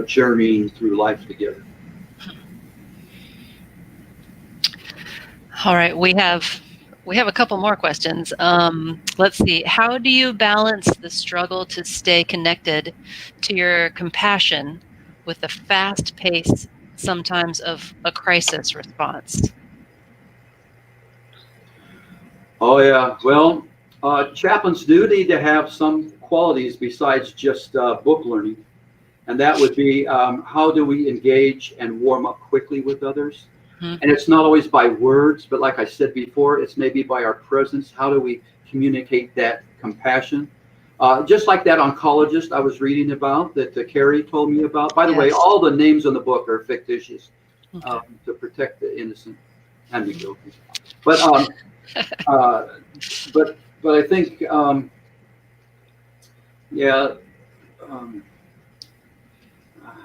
journeying through life together. All right, we have a couple more questions. Let's see. How do you balance the struggle to stay connected to your compassion with the fast pace sometimes of a crisis response? Oh yeah, well, chaplains do need to have some qualities besides just book learning, and that would be how do we engage and warm up quickly with others? And it's not always by words, but like I said before, it's maybe by our presence. How do we communicate that compassion? Just like that oncologist I was reading about that Carrie told me about. By the way, all the names in the book are fictitious to protect the innocent and the guilty. But but I think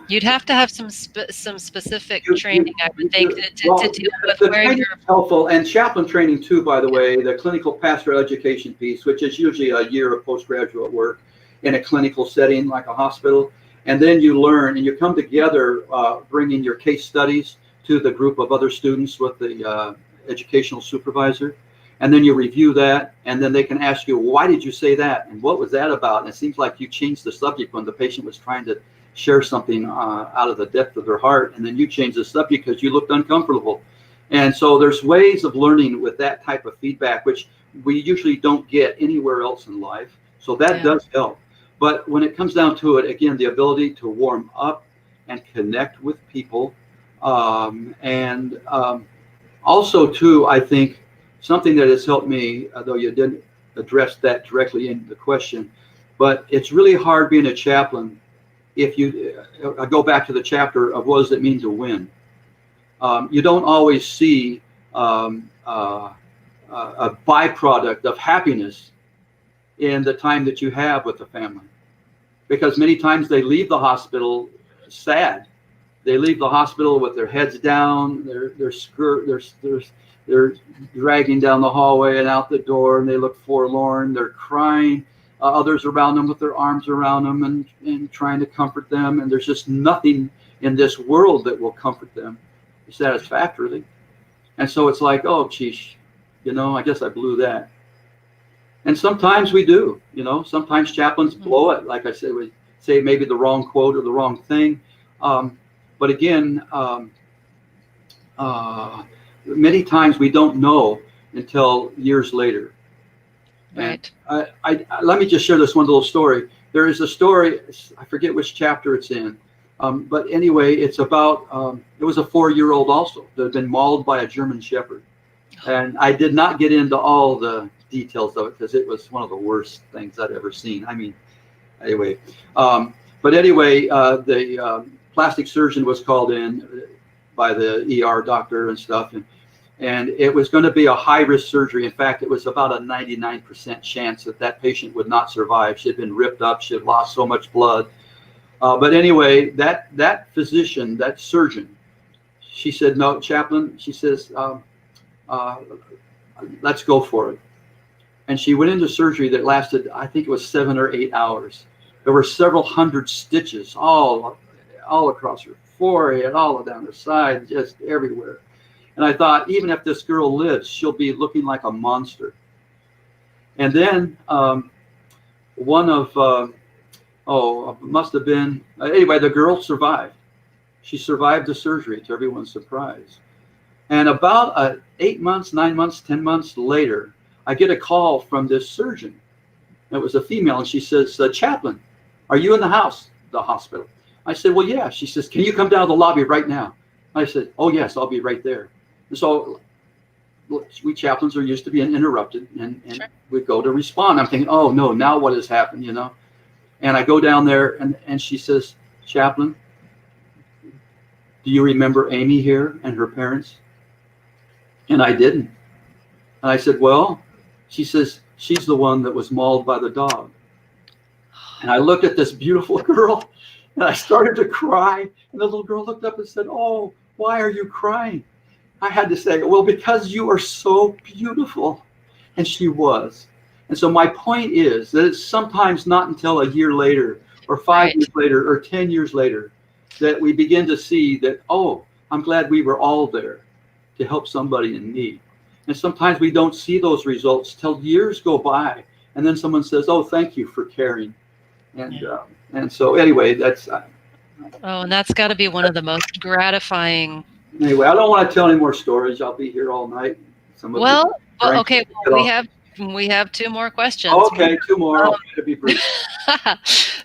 you'd have to have some specific training, I would think, to deal with the where training you're. is helpful, and chaplain training too, by the way, the clinical pastoral education piece, which is usually a year of postgraduate work in a clinical setting like a hospital, and then you learn and you come together, bringing your case studies to the group of other students with the educational supervisor. And then you review that, and then they can ask you, why did you say that? And what was that about? And it seems like you changed the subject when the patient was trying to share something out of the depth of their heart, and then you changed the subject because you looked uncomfortable. And so there's ways of learning with that type of feedback, which we usually don't get anywhere else in life. So that does help. But when it comes down to it, again, the ability to warm up and connect with people. And also, too, I think, something that has helped me, though you didn't address that directly in the question, but it's really hard being a chaplain if you I go back to the chapter of what does it mean to win. You don't always see a byproduct of happiness in the time that you have with the family, because many times they leave the hospital sad. They leave the hospital with their heads down, they're dragging down the hallway and out the door, and they look forlorn. They're crying. Others around them with their arms around them and trying to comfort them. And there's just nothing in this world that will comfort them satisfactorily. And so it's like, oh, geez, I guess I blew that. And sometimes we do, sometimes chaplains blow it. Like I said, we say maybe the wrong quote or the wrong thing. But again, many times we don't know until years later. Right. And let me just share this one little story. There is a story, I forget which chapter it's in, but anyway, it's about, it was a 4-year-old also that had been mauled by a German Shepherd. And I did not get into all the details of it because it was one of the worst things I'd ever seen. I mean, anyway. But anyway, the plastic surgeon was called in by the ER doctor and stuff, and it was going to be a high-risk surgery. In fact, it was about a 99% chance that patient would not survive. She had been ripped up. She had lost so much blood. But anyway, that physician, that surgeon, she said, no, chaplain, she says, let's go for it. And she went into surgery that lasted, I think it was 7 or 8 hours. There were several hundred stitches all across her forehead, all down her side, just everywhere. And I thought, even if this girl lives, she'll be looking like a monster. And then one of, must have been, anyway, the girl survived. She survived the surgery, to everyone's surprise. And about 8 months, 9 months, 10 months later, I get a call from this surgeon. It was a female, and she says, chaplain, are you in the hospital? I said, well, yeah. She says, can you come down to the lobby right now? I said, oh, yes, I'll be right there. And so we chaplains are used to being interrupted, and sure, we go to respond. I'm thinking, oh, no, now what has happened, And I go down there, and she says, chaplain, do you remember Amy here and her parents? And I didn't. And I said, well, she says, she's the one that was mauled by the dog. And I looked at this beautiful girl and I started to cry. And the little girl looked up and said, oh, why are you crying? I had to say, well, because you are so beautiful. And she was. And so my point is that it's sometimes not until a year later or 5 years later or 10 years later that we begin to see that, oh, I'm glad we were all there to help somebody in need. And sometimes we don't see those results till years go by. And then someone says, oh, thank you for caring. And so anyway, that's. And that's got to be one of the most gratifying. Anyway, I don't want to tell any more stories. I'll be here all night. Okay. We have two more questions. Okay, two more. I'll try to be brief.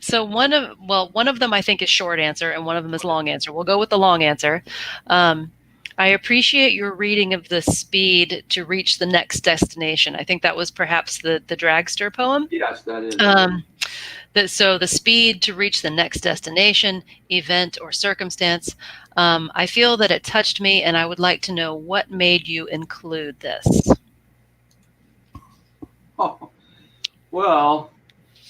So one of them I think is short answer, and one of them is long answer. We'll go with the long answer. I appreciate your reading of the speed to reach the next destination. I think that was perhaps the dragster poem. Yes, that is. So the speed to reach the next destination, event, or circumstance. I feel that it touched me, and I would like to know what made you include this. Oh, well,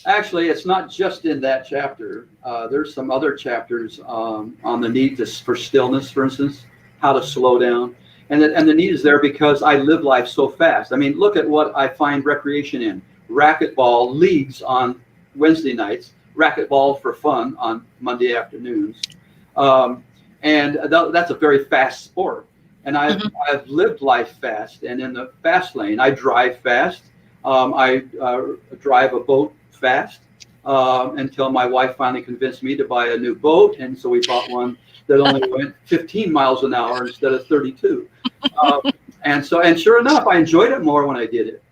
actually, it's not just in that chapter. There's some other chapters on the need for stillness, for instance, how to slow down. And the need is there because I live life so fast. I mean, look at what I find recreation in. Racquetball leagues on Wednesday nights, racquetball for fun on Monday afternoons. And that's a very fast sport. And I've lived life fast. And in the fast lane, I drive fast. I drive a boat fast until my wife finally convinced me to buy a new boat. And so we bought one that only went 15 miles an hour instead of 32. And sure enough, I enjoyed it more when I did it.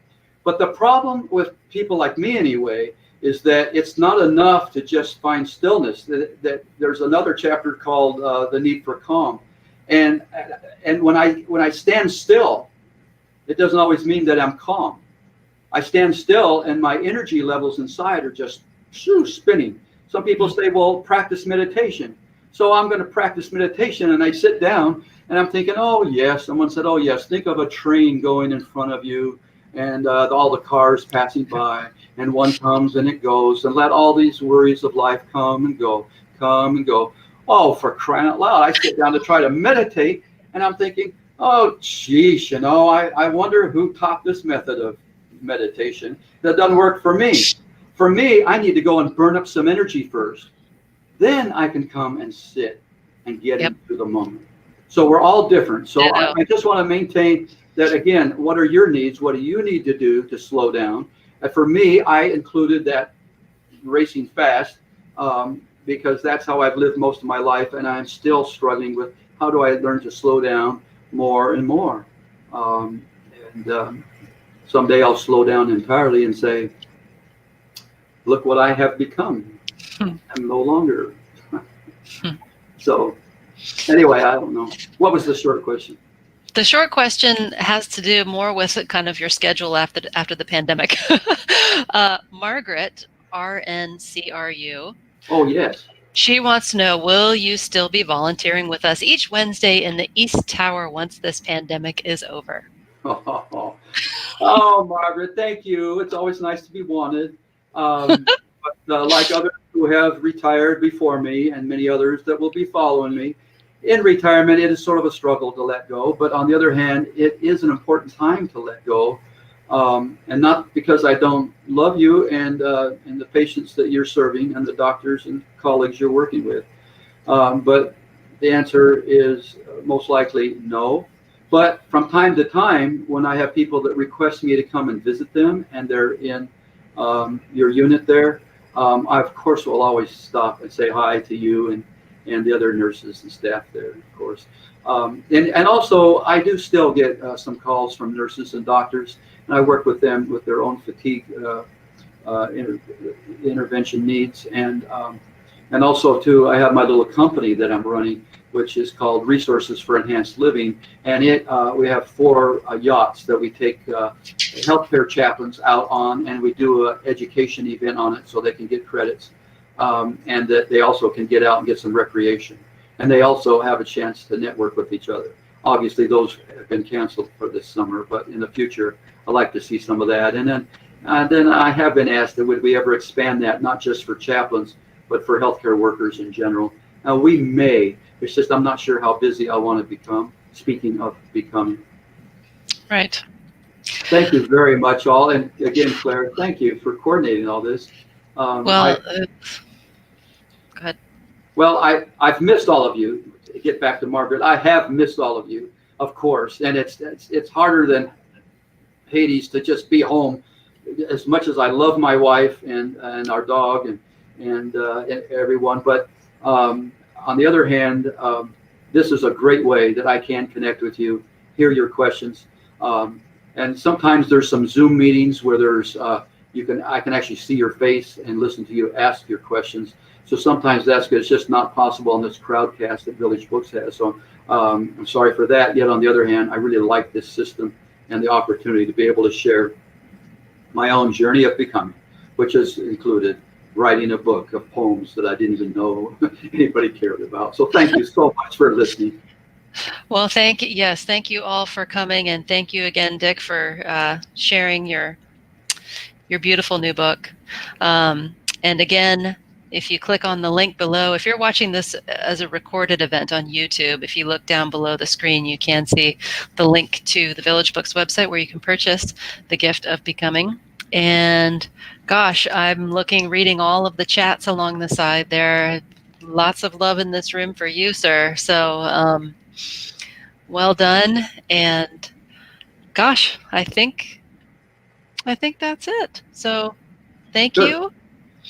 But the problem with people like me anyway is that it's not enough to just find stillness. That there's another chapter called The Need for Calm. And when I stand still, it doesn't always mean that I'm calm. I stand still and my energy levels inside are just spinning. Some people say, well, practice meditation. So I'm going to practice meditation, and I sit down and I'm thinking, oh yes, someone said, oh yes, think of a train going in front of you and all the cars passing by, and one comes and it goes, and let all these worries of life come and go. Oh, for crying out loud. I sit down to try to meditate, and I'm thinking, oh geez, I wonder who taught this method of meditation. That doesn't work for me. For me, I need to go and burn up some energy first. Then I can come and sit and get into the moment. So we're all different. So I just want to maintain that, again, what are your needs? What do you need to do to slow down? And for me, I included that racing fast because that's how I've lived most of my life, and I'm still struggling with how do I learn to slow down more and more. Someday I'll slow down entirely and say, look what I have become. I'm no longer. So anyway, I don't know. What was the short question? The short question has to do more with kind of your schedule after the pandemic. Margaret, RNCRU. Oh, yes. She wants to know, will you still be volunteering with us each Wednesday in the East Tower once this pandemic is over? Oh, Margaret, thank you. It's always nice to be wanted. But like others who have retired before me and many others that will be following me, in retirement, it is sort of a struggle to let go. But on the other hand, it is an important time to let go. And not because I don't love you and the patients that you're serving and the doctors and colleagues you're working with. But the answer is most likely no. But from time to time, when I have people that request me to come and visit them and they're in your unit there, I, of course, will always stop and say hi to you and the other nurses and staff there, of course. And also, I do still get some calls from nurses and doctors, and I work with them with their own fatigue intervention needs. And also, too, I have my little company that I'm running, which is called Resources for Enhanced Living. And we have 4 yachts that we take healthcare chaplains out on, and we do an education event on it so they can get credits, and that they also can get out and get some recreation. And they also have a chance to network with each other. Obviously, those have been canceled for this summer, but in the future, I'd like to see some of that. And then I have been asked that would we ever expand that, not just for chaplains, but for healthcare workers in general. Now, we may. It's just I'm not sure how busy I want to become. Speaking of becoming. Right. Thank you very much, all. And again, Claire, thank you for coordinating all this. Well, go ahead. Well, I've missed all of you. To get back to Margaret, I have missed all of you, of course, and it's harder than Hades to just be home. As much as I love my wife and our dog and everyone, but on the other hand, this is a great way that I can connect with you, hear your questions, and sometimes there's some Zoom meetings where there's I can actually see your face and listen to you ask your questions. So sometimes that's good. It's just not possible on this crowdcast that Village Books has. So I'm sorry for that. Yet on the other hand, I really like this system and the opportunity to be able to share my own journey of becoming, which has included writing a book of poems that I didn't even know anybody cared about. So thank you so much for listening. Well, thank you all for coming, and thank you again, Dick, for sharing your beautiful new book. And again, if you click on the link below, if you're watching this as a recorded event on YouTube, if you look down below the screen, you can see the link to the Village Books website where you can purchase The Gift of Becoming. And gosh, I'm reading all of the chats along the side there. Lots of love in this room for you, sir. So well done. And gosh, I think that's it. So thank Good. you.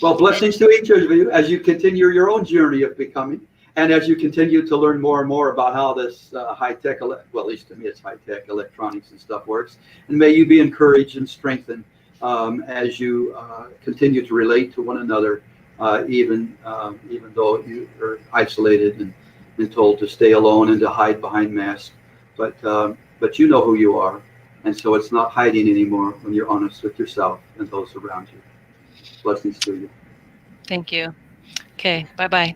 Well, blessings to each of you as you continue your own journey of becoming, and as you continue to learn more and more about how this high-tech, well, at least to me it's high-tech electronics and stuff works. And may you be encouraged and strengthened as you continue to relate to one another, even though you are isolated and told to stay alone and to hide behind masks. But you know who you are, and so it's not hiding anymore when you're honest with yourself and those around you. Blessings to you. Thank you. Okay, bye-bye.